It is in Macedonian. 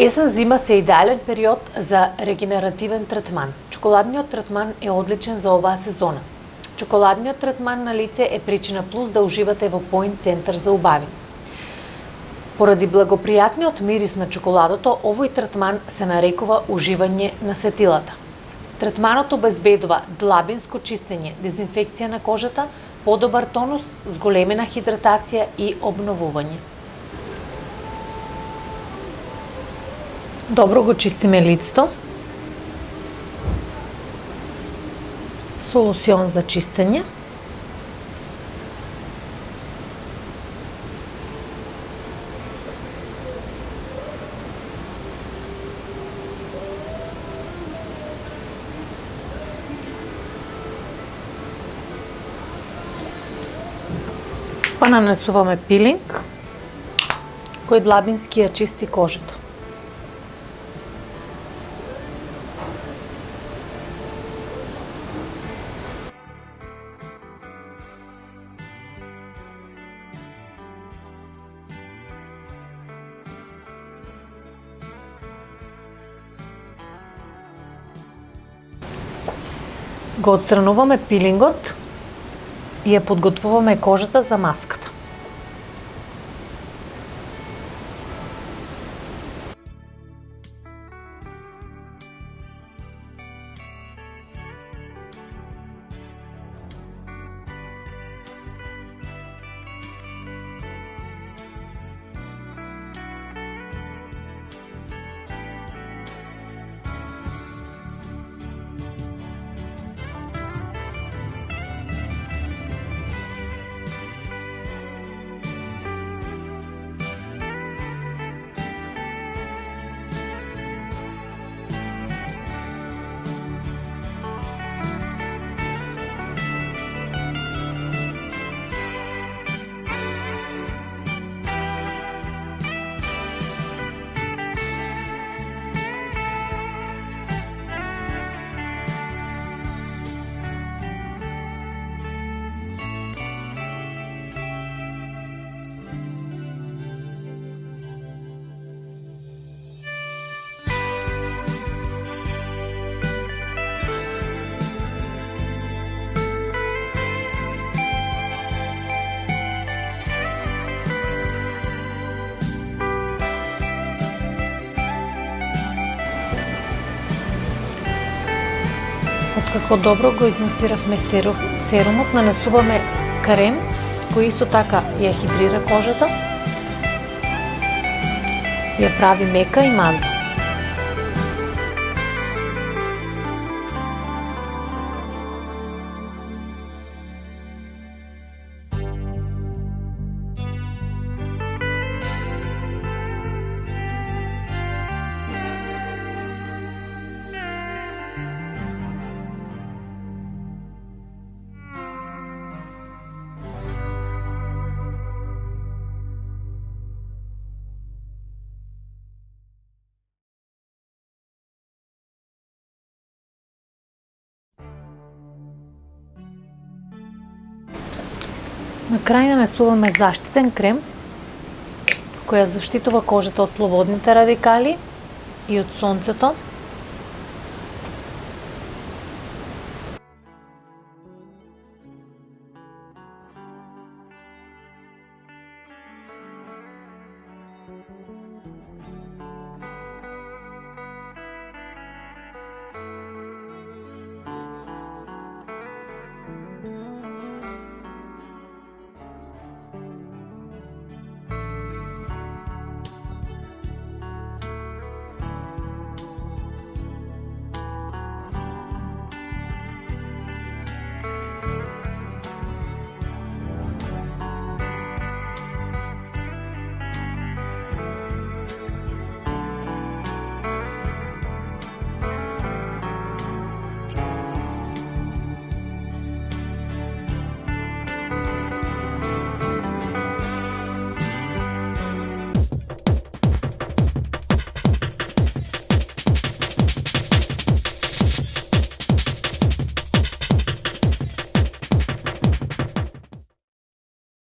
Есен-зима се идеален период за регенеративен третман. Чоколадниот третман е одличен за оваа сезона. Чоколадниот третман на лице е причина плюс да уживате во Point центар за убави. Поради благопријатниот мирис на чоколадото, овој третман се нарекува уживање на сетилата. Третманот обезбедува длабинско чистење, дезинфекција на кожата, подобар тонус, зголемена хидратација и обновување. Добро го чистиме лицето со лосјон за чистење. Па нанесуваме пилинг кој длабински ја чисти кожата. Го отстрануваме пилингот и ја подготвуваме кожата за маската. Откако добро го измасиравме серумот, нанесуваме крем кој исто така ја хидрира кожата, ја прави мека и мазна. На крај нанесуваме заштитен крем кој ја заштитува кожата од слободните радикали и од сонцето.